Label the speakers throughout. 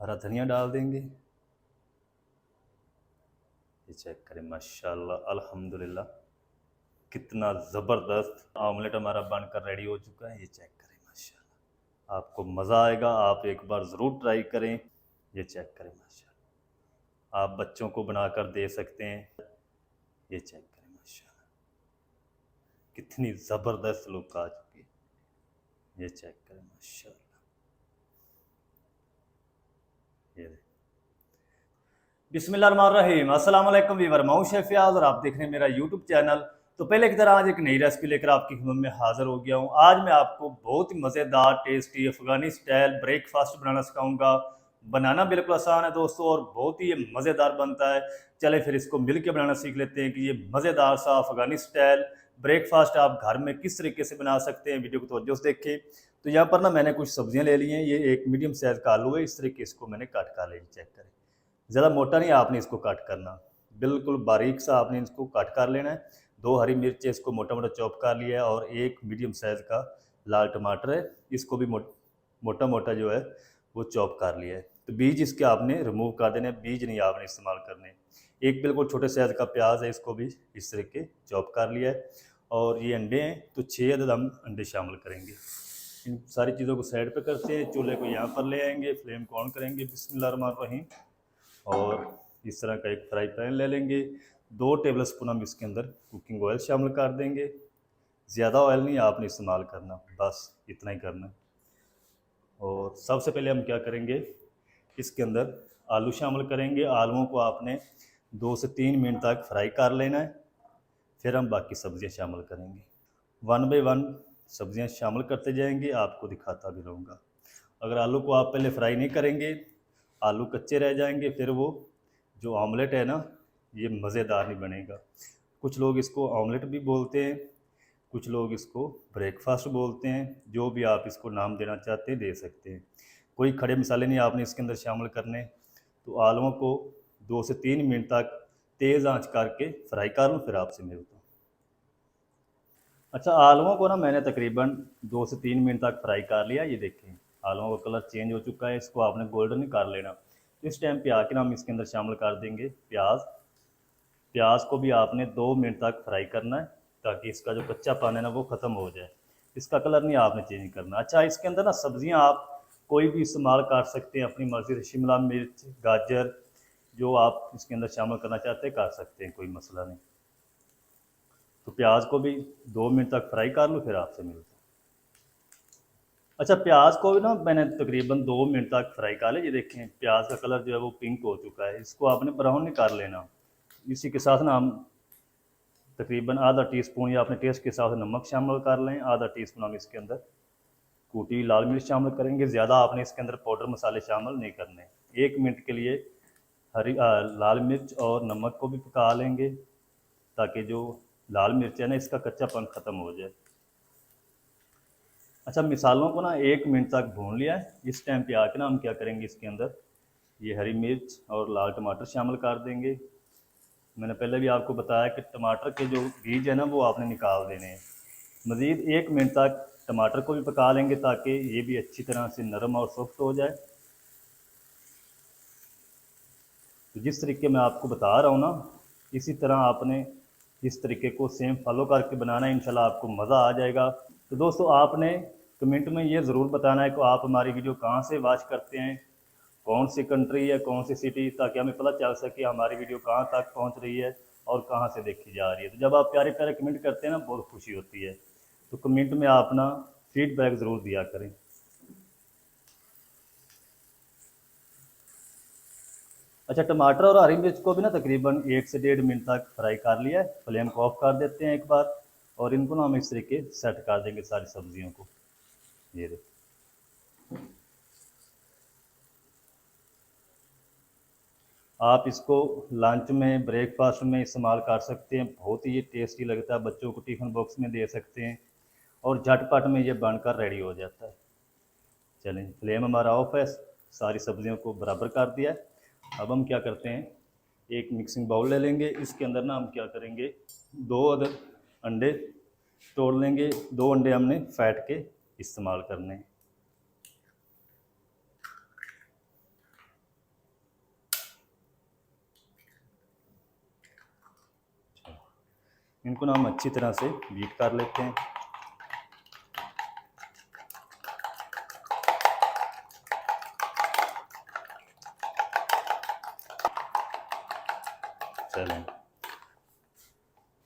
Speaker 1: हरा धनिया डाल देंगे। ये चेक करें, माशाल्लाह अल्हम्दुलिल्लाह, कितना ज़बरदस्त ऑमलेट हमारा बनकर रेडी हो चुका है। ये चेक करें, माशाल्लाह आपको मज़ा आएगा, आप एक बार ज़रूर ट्राई करें। ये चेक करें, माशाल्लाह आप बच्चों को बनाकर दे सकते हैं। ये चेक करें, माशाल्लाह कितनी ज़बरदस्त लुक आ चुकी है। ये चेक करें, माशाल्लाह। ये बिस्मिल्लाहिर्रहमानिर्रहीम, अस्सलाम वालेकुम वीवर, मैं हूं शेफ फयाज और आप देख रहे हैं मेरा यूट्यूब चैनल। तो पहले की तरह आज एक नई रेसिपी लेकर आपकी खिदमत में हाजिर हो गया हूं। आज मैं आपको बहुत ही मज़ेदार टेस्टी अफगानी स्टाइल ब्रेकफास्ट बनाना सिखाऊंगा। बनाना बिल्कुल आसान है दोस्तों और बहुत ही मज़ेदार बनता है। चले फिर इसको मिल के बनाना सीख लेते हैं कि ये मज़ेदार सा अफगानी स्टाइल ब्रेकफास्ट आप घर में किस तरीके से बना सकते हैं। वीडियो को तवज्जो से देखें। तो यहाँ पर ना मैंने कुछ सब्जियाँ ले ली हैं। ये एक मीडियम साइज़ का आलू है, इस तरीके इसको मैंने काट कर लिया। चेक करें, ज़्यादा मोटा नहीं आपने इसको काट करना, बिल्कुल बारीक सा आपने इसको काट कर लेना है। 2 हरी मिर्च इसको मोटा मोटा चॉप कर लिया है और एक मीडियम साइज़ का लाल टमाटर है, इसको भी मोटा मोटा जो है वो चॉप कर लिया है। तो बीज इसके आपने रिमूव कर देने, बीज नहीं आपने इस्तेमाल करने। एक बिल्कुल छोटे साइज़ का प्याज है, इसको भी इस तरीके चॉप कर लिया है। और ये अंडे हैं, तो 6 अदद हम अंडे शामिल करेंगे। इन सारी चीज़ों को साइड पे करते हैं, चूल्हे को यहाँ पर ले आएंगे, फ्लेम को ऑन करेंगे, बिस्मिल्लाहिर्रहमानिर्रहीम। और इस तरह का एक फ्राई पैन ले लेंगे। 2 टेबल स्पून हम इसके अंदर कुकिंग ऑयल शामिल कर देंगे। ज़्यादा ऑयल नहीं आपने इस्तेमाल करना, बस इतना ही करना है। और सबसे पहले हम क्या करेंगे, इसके अंदर आलू शामिल करेंगे। आलूओं को आपने 2 से 3 मिनट तक फ्राई कर लेना है, फिर हम बाकी सब्ज़ियाँ शामिल करेंगे। 1 बाय 1 सब्ज़ियाँ शामिल करते जाएंगे, आपको दिखाता भी रहूँगा। अगर आलू को आप पहले फ्राई नहीं करेंगे, आलू कच्चे रह जाएंगे, फिर वो जो ऑमलेट है ना, ये मज़ेदार नहीं बनेगा। कुछ लोग इसको ऑमलेट भी बोलते हैं, कुछ लोग इसको ब्रेकफास्ट बोलते हैं। जो भी आप इसको नाम देना चाहते हैं दे सकते हैं। कोई खड़े मसाले नहीं आपने इसके अंदर शामिल करने। तो आलूओं को 2 से 3 मिनट तक तेज़ आंच करके फ्राई कर लूँ, फिर आपसे मिलता हूँ। अच्छा, आलूओं को ना मैंने तकरीबन 2 से 3 मिनट तक फ्राई कर लिया। ये देखें, आलूओं का कलर चेंज हो चुका है, इसको आपने गोल्डन कर लेना। इस टाइम पे आके ना हम इसके अंदर शामिल कर देंगे प्याज। प्याज को भी आपने 2 मिनट तक फ्राई करना है, ताकि इसका जो कच्चापन है ना वो ख़त्म हो जाए। इसका कलर नहीं आपने चेंज करना। अच्छा, इसके अंदर ना सब्जियां आप कोई भी इस्तेमाल कर सकते हैं अपनी मर्ज़ी से। शिमला मिर्च, गाजर, जो आप इसके अंदर शामिल करना चाहते हैं कर सकते हैं, कोई मसला नहीं। तो प्याज को भी 2 मिनट तक फ्राई कर लूँ, फिर आपसे मिलता हूँ। अच्छा, प्याज को भी ना मैंने तकरीबन 2 मिनट तक फ्राई कर लिया। ये देखें, प्याज का कलर जो है वो पिंक हो चुका है, इसको आपने ब्राउन नहीं कर लेना। इसी के साथ ना हम तकरीबन आधा टी स्पून या अपने टेस्ट के हिसाब से नमक शामिल कर लें। आधा टी स्पून हम इसके अंदर कूटी लाल मिर्च शामिल करेंगे। ज़्यादा आपने इसके अंदर पाउडर मसाले शामिल नहीं करने। 1 मिनट के लिए लाल मिर्च और नमक को भी पका लेंगे, ताकि जो लाल मिर्च है ना इसका कच्चापन ख़त्म हो जाए। अच्छा, मिसालों को ना 1 मिनट तक भून लिया है। इस टाइम पे आके ना हम क्या करेंगे, इसके अंदर ये हरी मिर्च और लाल टमाटर शामिल कर देंगे। मैंने पहले भी आपको बताया कि टमाटर के जो बीज है ना वो आपने निकाल देने हैं। मज़ीद 1 मिनट तक टमाटर को भी पका लेंगे, ताकि ये भी अच्छी तरह से नरम और सॉफ्ट हो जाए। तो जिस तरीके मैं आपको बता रहा हूँ ना, इसी तरह आपने इस तरीके को सेम फॉलो करके बनाना है, इंशाल्लाह आपको मज़ा आ जाएगा। तो दोस्तों, आपने कमेंट में ये ज़रूर बताना है कि आप हमारी वीडियो कहाँ से वॉच करते हैं, कौन सी कंट्री है, कौन सी सिटी, ताकि हमें पता चल सके हमारी वीडियो कहाँ तक पहुँच रही है और कहाँ से देखी जा रही है। तो जब आप प्यारे प्यारे कमेंट करते हैं ना, बहुत खुशी होती है। तो कमेंट में आप अपना फीडबैक ज़रूर दिया करें। अच्छा, टमाटर और हरी मिर्च को भी ना तकरीबन 1 से 1.5 मिनट तक फ्राई कर लिया है। फ्लेम को ऑफ कर देते हैं एक बार, और इनको ना हम इस तरीके सेट कर देंगे सारी सब्जियों को। ये देखिए, आप इसको लंच में, ब्रेकफास्ट में इस्तेमाल कर सकते हैं। बहुत ही ये टेस्टी लगता है, बच्चों को टिफ़िन बॉक्स में दे सकते हैं और झटपट में ये बनकर रेडी हो जाता है। चलें, फ्लेम हमारा ऑफ है, सारी सब्जियों को बराबर कर दिया है। अब हम क्या करते हैं, एक मिक्सिंग बाउल ले लेंगे। इसके अंदर ना हम क्या करेंगे, 2 अदद अंडे तोड़ लेंगे। 2 अंडे हमने फैट के इस्तेमाल करने हैं। इनको ना हम अच्छी तरह से बीट कर लेते हैं। चलें,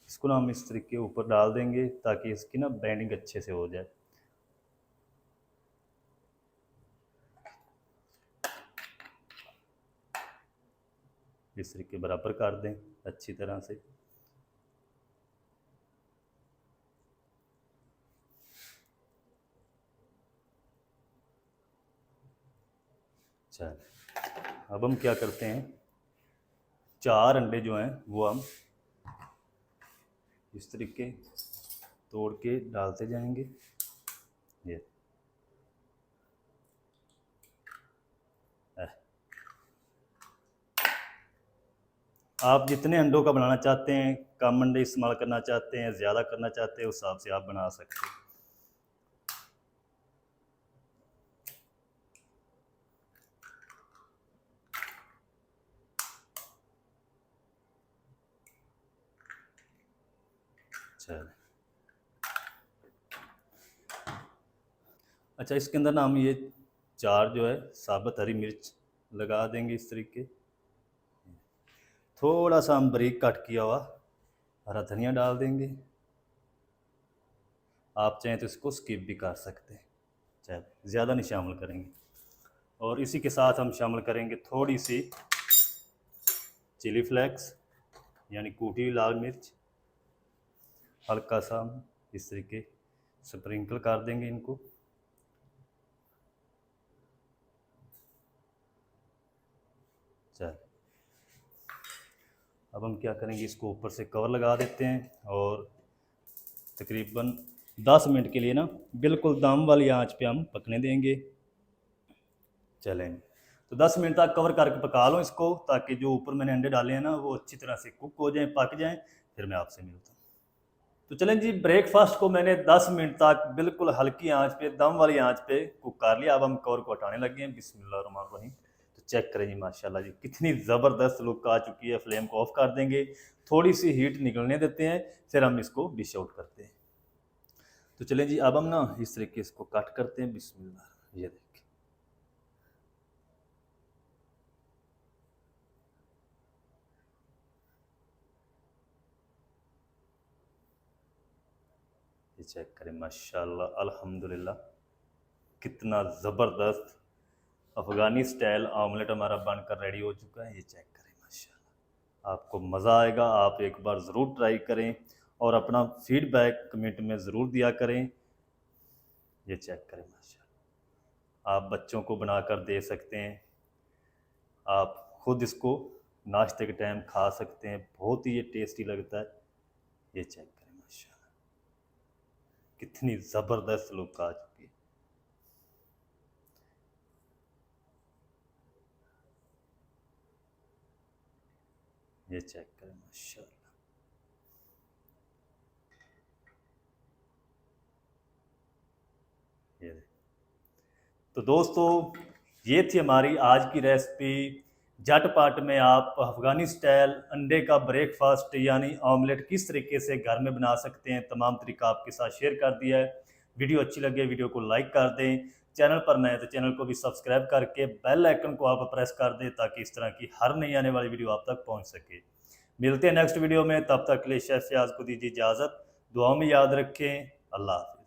Speaker 1: इसको ना हम इस तरीके ऊपर डाल देंगे ताकि इसकी ना बाइंडिंग अच्छे से हो जाए। इस तरीके बराबर कर दें अच्छी तरह से। चल, अब हम क्या करते हैं, 4 अंडे जो हैं वो हम इस तरीके तोड़ के डालते जाएंगे। ये आप जितने अंडों का बनाना चाहते हैं, कम अंडे इस्तेमाल करना चाहते हैं, ज़्यादा करना चाहते हैं, उस हिसाब से आप बना सकते हैं। चल, अच्छा, इसके अंदर ना हम ये 4 जो है साबुत हरी मिर्च लगा देंगे इस तरीके। थोड़ा सा हम बारीक कट किया हुआ हरा धनिया डाल देंगे। आप चाहें तो इसको स्किप भी कर सकते हैं, चल ज़्यादा नहीं शामिल करेंगे। और इसी के साथ हम शामिल करेंगे थोड़ी सी चिली फ्लेक्स यानी कूटी हुई लाल मिर्च। हल्का सा हम इस तरीके स्प्रिंकल कर देंगे इनको। चल, अब हम क्या करेंगे, इसको ऊपर से कवर लगा देते हैं और तकरीबन 10 मिनट के लिए ना बिल्कुल दम वाली आंच पे हम पकने देंगे। चलें, तो 10 मिनट तक कवर करके पका लो इसको, ताकि जो ऊपर मैंने अंडे डाले हैं ना वो अच्छी तरह से कुक हो जाएं, पक जाएं। फिर मैं आपसे मिलता हूँ। तो चलें जी, ब्रेकफास्ट को मैंने 10 मिनट तक बिल्कुल हल्की आंच पे, दम वाली आंच पे कुक कर लिया। अब हम कवर को हटाने लगे हैं। बिस्मिल्लाहिर्रहमानिर्रहीम। तो चेक करें जी, माशाल्लाह जी कितनी ज़बरदस्त लुक आ चुकी है। फ्लेम को ऑफ कर देंगे, थोड़ी सी हीट निकलने देते हैं, फिर हम इसको डिश आउट करते हैं। तो चलें जी, अब हम ना इस तरीके इसको कट करते हैं। बिस्मिल्लाह, ये देखिए, ये चेक करें, माशाल्लाह अल्हम्दुलिल्लाह कितना ज़बरदस्त अफ़गानी स्टाइल ऑमलेट हमारा बनकर रेडी हो चुका है। ये चेक करें, माशाल्लाह आपको मज़ा आएगा। आप एक बार ज़रूर ट्राई करें और अपना फीडबैक कमेंट में ज़रूर दिया करें। ये चेक करें, माशाल्लाह आप बच्चों को बनाकर दे सकते हैं, आप खुद इसको नाश्ते के टाइम खा सकते हैं, बहुत ही ये टेस्टी लगता है। ये चेक करें, माशाल्लाह कितनी ज़बरदस्त लुक आ चुकी है। ये चेक करें, माशाल्लाह। ये तो दोस्तों, ये थी हमारी आज की रेसिपी। झटपट में आप अफ़गानी स्टाइल अंडे का ब्रेकफास्ट यानी ऑमलेट किस तरीके से घर में बना सकते हैं, तमाम तरीका आपके साथ शेयर कर दिया है। वीडियो अच्छी लगे वीडियो को लाइक कर दें, चैनल पर नए तो चैनल को भी सब्सक्राइब करके बेल आइकन को आप प्रेस कर दें, ताकि इस तरह की हर नई आने वाली वीडियो आप तक पहुँच सके। मिलते हैं नेक्स्ट वीडियो में, तब तक के लिए शेफ फयाज को दीजिए इजाज़त। दुआ में याद रखें। अल्लाह हाफ़िज़।